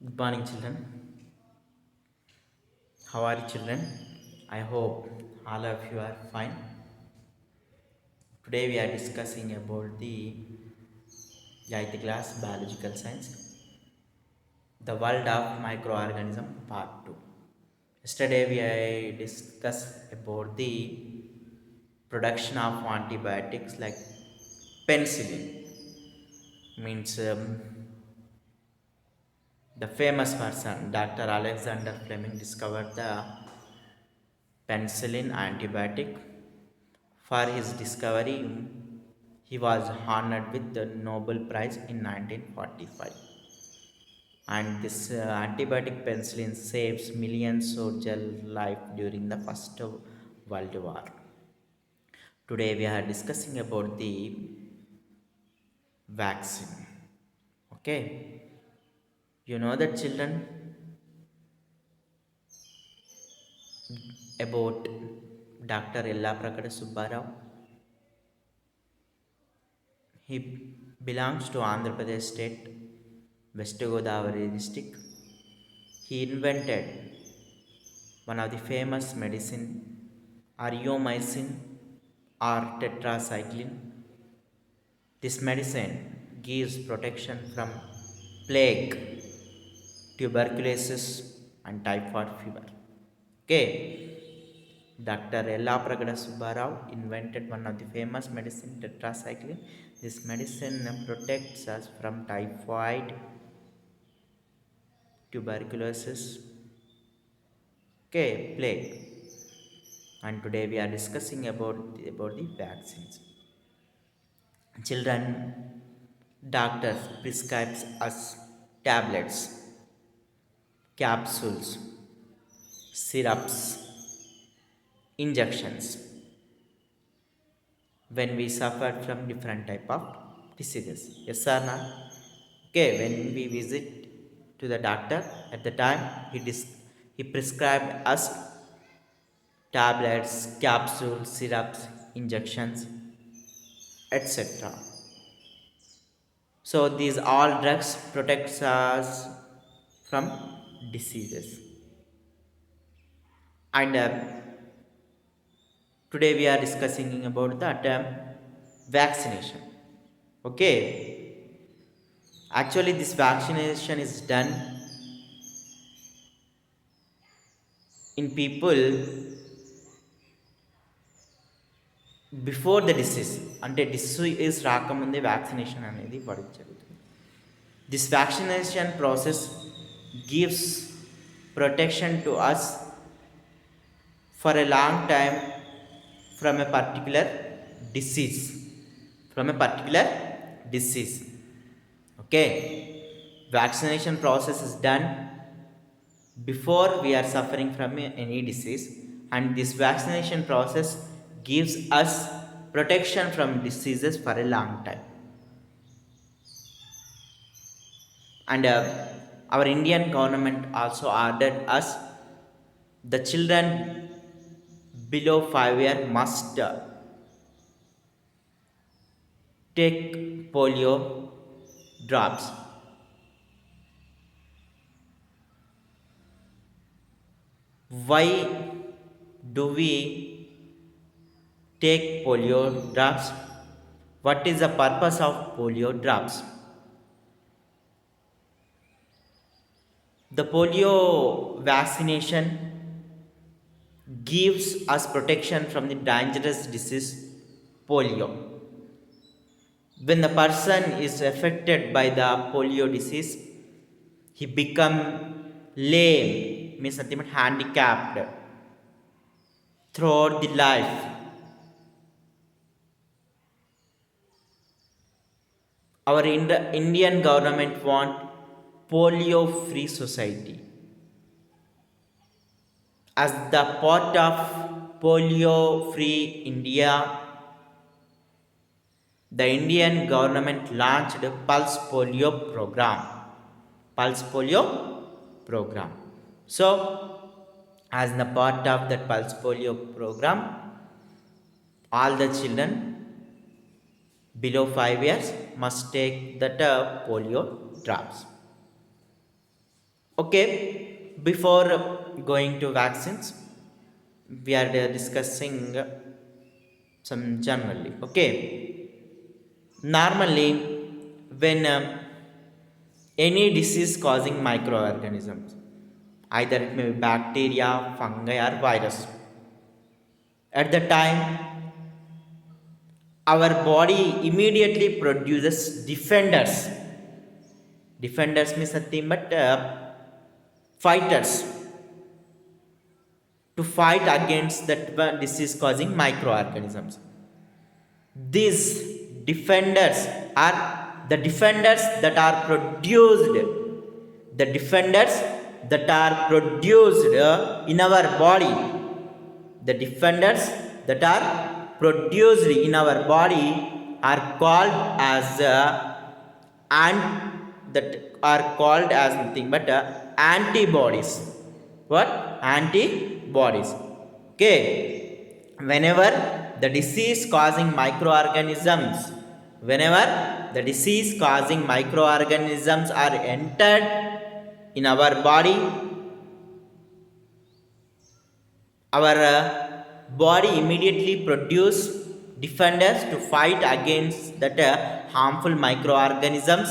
Good morning, children. How are you, children? I hope all of you are fine. Today we are discussing about the 8th class biological science, the world of microorganism part 2. Yesterday we discussed about the production of antibiotics like penicillin. Means the famous person Dr. Alexander Fleming discovered the penicillin antibiotic. For his discovery, he was honored with the Nobel Prize in 1945. And this antibiotic penicillin saves millions soldiers' life during the First World War. Today we are discussing about the vaccine. Okay, you know that, children, about Dr. Ella Prakada Subbarao. He belongs to Andhra Pradesh state, West Godavari district. He invented one of the famous medicine, ariomycin or tetracycline. This medicine gives protection from plague, tuberculosis, and typhoid fever. Okay, Dr. Yellaprakada Subbarao invented one of the famous medicine, tetracycline. This medicine protects us from typhoid, tuberculosis, okay, plague. And today we are discussing about the vaccines. Children, doctors prescribes us tablets, capsules, syrups, injections when we suffer from different type of diseases. Yes or not? Okay, when we visit to the doctor, at the time he prescribed us tablets, capsules, syrups, injections, etc. So these all drugs protects us from diseases. And today we are discussing about the term vaccination. Okay, actually this vaccination is done in people before the disease అంటే disease రాకముందే vaccination అనేది పడడం జరుగుతుంది. This vaccination process gives protection to us for a long time from a particular disease disease okay, vaccination process is done before we are suffering from any disease, and this vaccination process gives us protection from diseases for a long time. And our Indian government also ordered us the children below 5 years must take polio drops. Why do we take polio drops? What is the purpose of polio drops? The polio vaccination gives us protection from the dangerous disease polio. When the person is affected by the polio disease, he become lame, means nothing but handicapped throughout the life. Our Indian government want polio free society. As the part of polio free India, the Indian government launched a pulse polio program. So, as the part of that pulse polio program, all the children below 5 years must take that polio drops. Okay, before going to vaccines, we are discussing some generally. Okay, normally when any disease causing microorganisms, either it may be bacteria, fungi, or virus, at the time our body immediately produces defenders. Defenders means nothing but fighters to fight against that disease causing microorganisms. These defenders are the defenders that are produced, the defenders that are produced in our body, the defenders that are produced in our body are called as and that are called as nothing but antibodies. What? Antibodies. Okay. Whenever the disease causing microorganisms, whenever the disease causing microorganisms are entered in our body, our body immediately produce defenders to fight against that harmful microorganisms.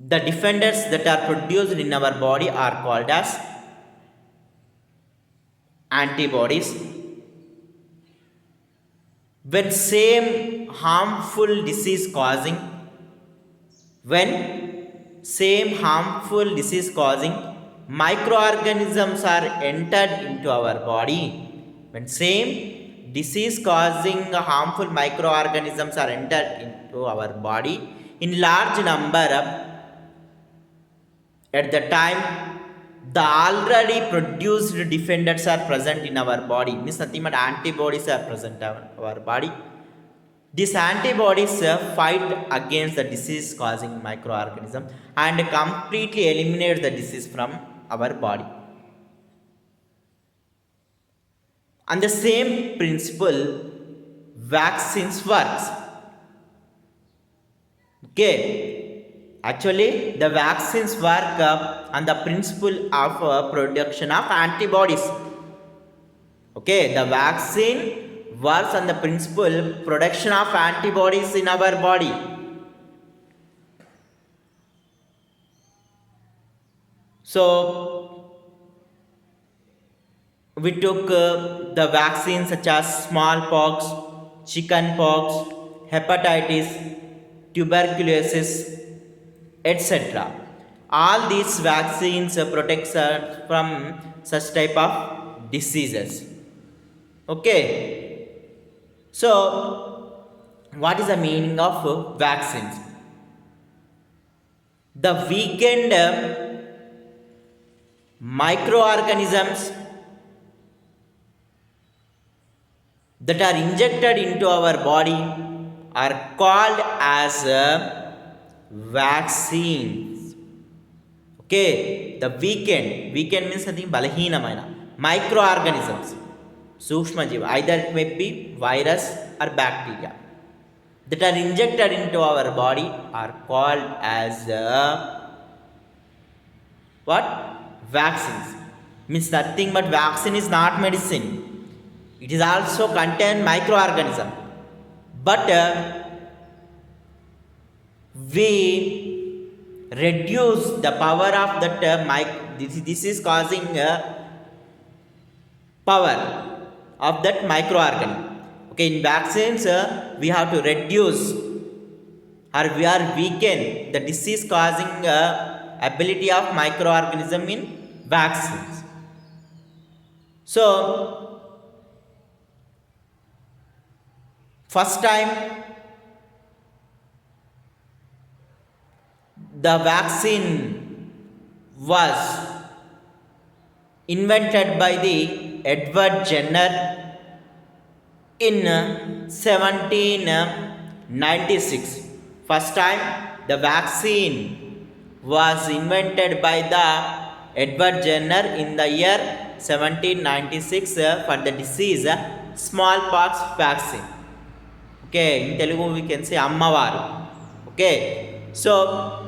The defenders that are produced in our body are called as antibodies. When same harmful disease causing, when same harmful disease causing microorganisms are entered into our body, when same disease causing harmful microorganisms are entered into our body in large number, at the time the already produced defenders are present in our body, means nothing but antibodies are present in our body. These antibodies fight against the disease causing microorganism and completely eliminate the disease from our body. On the same principle, vaccines works. Okay, actually the vaccines work on the principle of production of antibodies. Okay, the vaccine works on the principle production of antibodies in our body. So we took the vaccines such as smallpox, chickenpox, hepatitis, tuberculosis, etc. All these vaccines protect us from such type of diseases. Okay. So, what is the meaning of vaccines? The weakened microorganisms that are injected into our body are called as vaccines. Okay, the weakened means something balaheenamaina microorganisms, sukshma jiva, either it may be virus or bacteria that are injected into our body are called as what? Vaccines. Means nothing but vaccine is not medicine. It is also contain microorganism, but we reduce the power of that this is causing power of that microorganism. Okay, in vaccines we have to reduce or we are weaken the disease causing ability of microorganism in vaccines. So first time the vaccine was invented by the Edward Jenner in 1796. First time the vaccine was invented by the Edward Jenner in the year 1796 for the disease smallpox vaccine. Okay, in Telugu we can say Ammavaru. Okay, so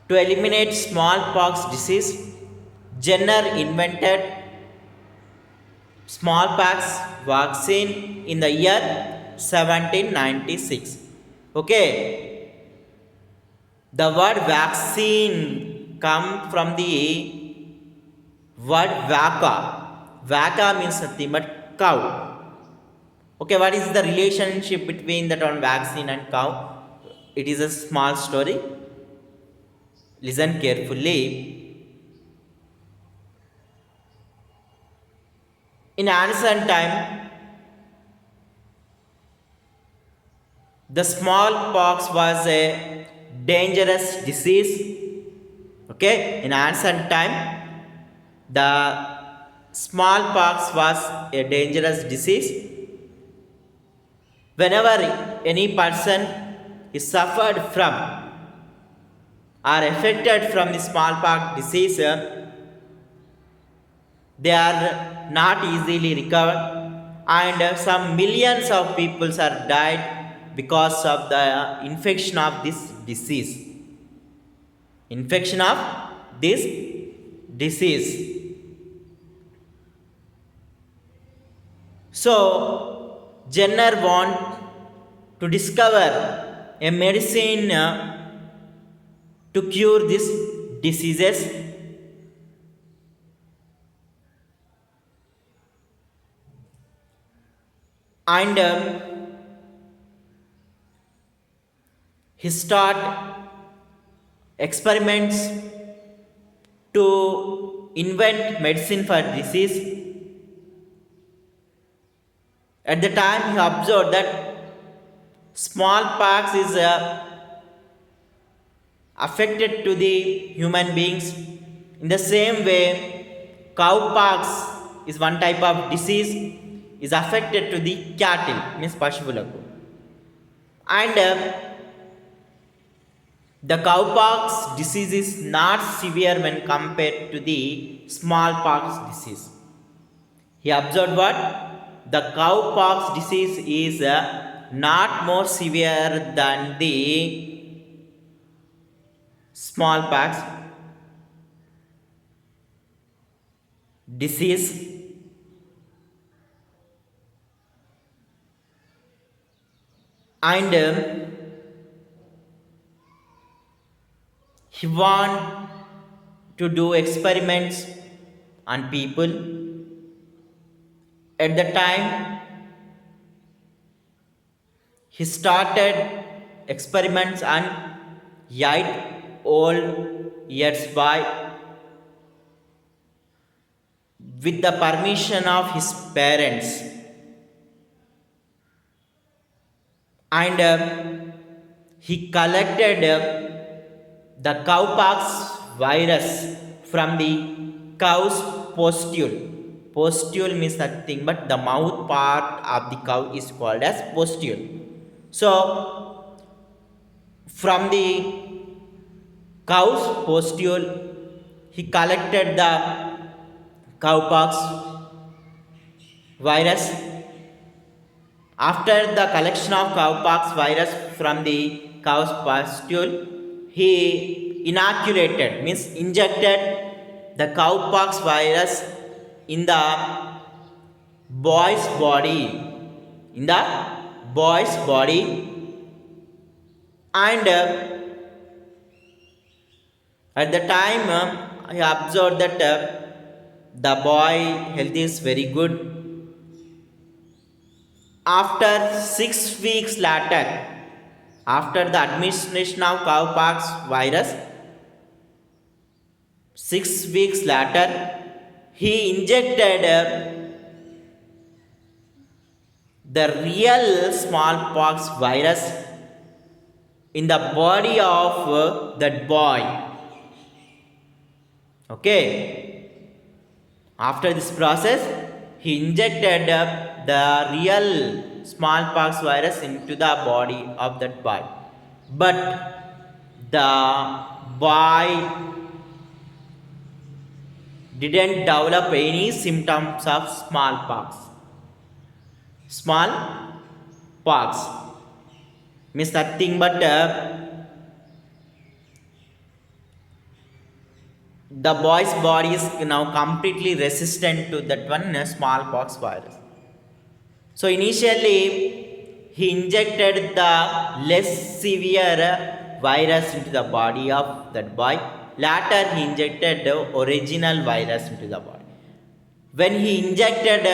To eliminate smallpox disease, Jenner invented smallpox vaccine in the year 1796. Okay, the word vaccine come from the word vaka. Vaka means nothing but cow. Okay, what is the relationship between the term vaccine and cow? It is a small story. Listen carefully. In ancient time, the smallpox was a dangerous disease. Okay, in ancient time, the smallpox was a dangerous disease. Whenever any person is suffered from or affected from the smallpox disease, they are not easily recovered, and some millions of people are died because of the infection of this disease. Infection of this disease. So Jenner want to discover a medicine to cure these diseases. And he start experiments to invent medicine for disease. At the time, he observed that smallpox is affected to the human beings. In the same way, cowpox is one type of disease is affected to the cattle, means pashuvulaku. And the cowpox disease is not severe when compared to the smallpox disease. He observed what? The cowpox disease is not more severe than the smallpox disease. And he want to do experiments on people. At the time, he started experiments on 8 old years boy with the permission of his parents. And he collected the cowpox virus from the cow's pustule. Pustule means nothing but the mouth part of the cow is called as pustule. So, from the cow's pustule, he collected the cowpox virus. After the collection of cowpox virus from the cow's pustule, he inoculated, means injected the cowpox virus in the boy's body. In the boy's body, and at the time I observed that the boy health is very good. After 6 weeks later, after the administration of cowpox virus, 6 weeks later, he injected the real smallpox virus in the body of that boy. Okay. After this process, he injected the real smallpox virus into the body of that boy. But the boy didn't develop any symptoms of smallpox. Smallpox means nothing but the boy's body is now completely resistant to that one smallpox virus. So initially, he injected the less severe virus into the body of that boy. Later, he injected the original virus into the body. When he injected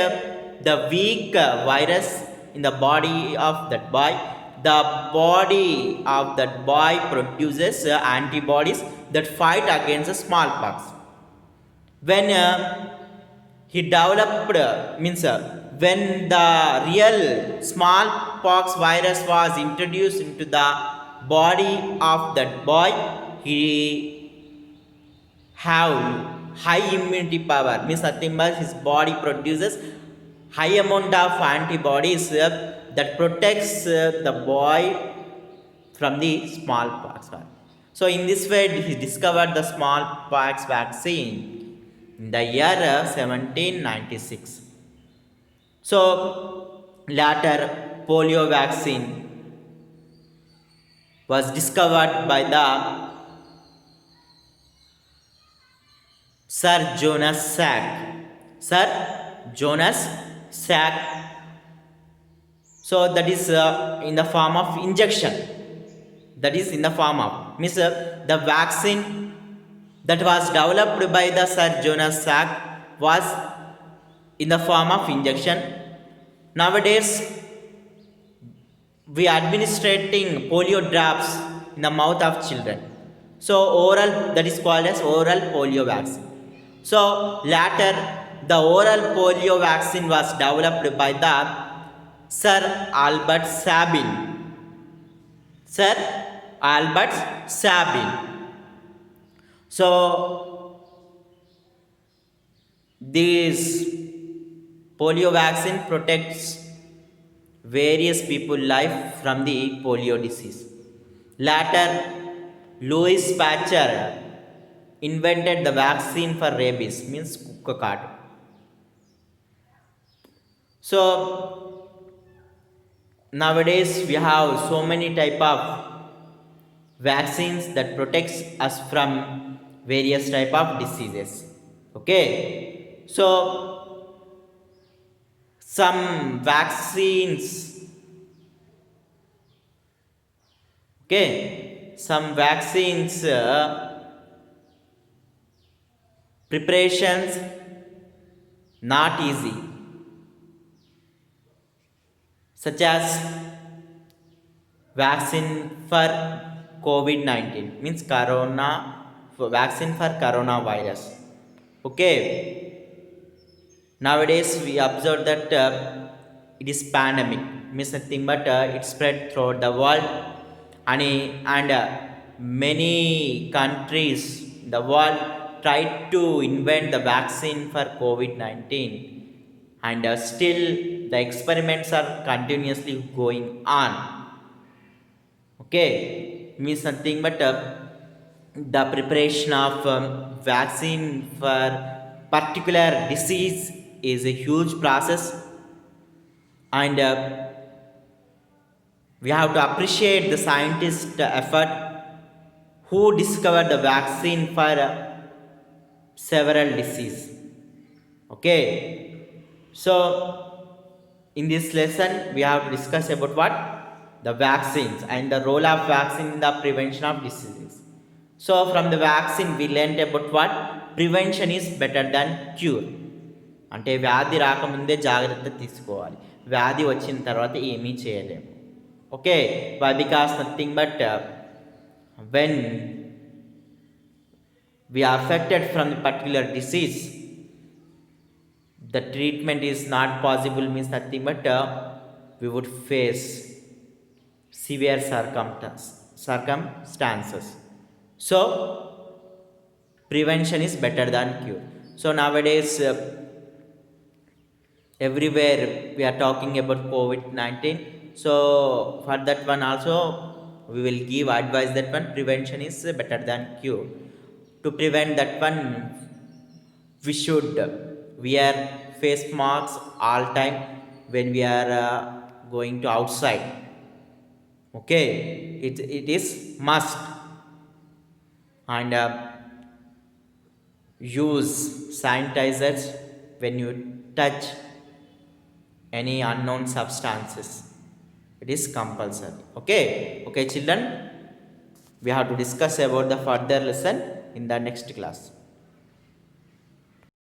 the weak virus in the body of that boy, the body of that boy produces antibodies that fight against the smallpox. When he developed means when the real smallpox virus was introduced into the body of that boy, he have high immunity power, means nothing but his body produces high amount of antibodies that protects the boy from the smallpox virus. So in this way he discovered the smallpox vaccine in the year 1796. So later polio vaccine was discovered by the Sir Jonas Salk. Sir Jonas Salk. So that is in the form of injection. That is in the form of means the vaccine that was developed by the Sir Jonas Salk was in the form of injection. Nowadays, we are administrating polio drops in the mouth of children. So oral, that is called as oral polio vaccine. So later the oral polio vaccine was developed by the Sir Albert Sabin. Sir Albert Sabin. So this polio vaccine protects various people life from the polio disease. Later, Louis Pasteur invented the vaccine for rabies, means kukkakadu. So nowadays we have so many type of vaccines that protects us from various type of diseases. Okay, so some vaccines, okay, some vaccines preparations not easy, such as vaccine for COVID-19, means corona, vaccine for coronavirus. Okay, nowadays we observe that it is pandemic, means nothing but it spread throughout the world, and many countries in the world tried to invent the vaccine for COVID-19, and still the experiments are continuously going on. Okay, means nothing but the preparation of vaccine for particular disease is a huge process, and we have to appreciate the scientist effort who discovered the vaccine for several disease. Okay, so in this lesson we have to discuss about what, the vaccines and the role of vaccine in the prevention of diseases. So from the vaccine we learned about what, prevention is better than cure. అంటే వ్యాధి రాకముందే జాగ్రత్త తీసుకోవాలి, వ్యాధి వచ్చిన తర్వాత ఏమీ చేయలేము. Okay, why because nothing but when we are affected from a particular disease, the treatment is not possible, means nothing but we would face severe circumstances. So prevention is better than cure. So nowadays everywhere we are talking about COVID-19. So for that one also we will give advice that one, prevention is better than cure. To prevent that one, we should wear face masks all time when we are going to outside. Okay, it is must. And use sanitizers when you touch any unknown substances. It is compulsory. Okay children, we have to discuss about the further lesson in the next class.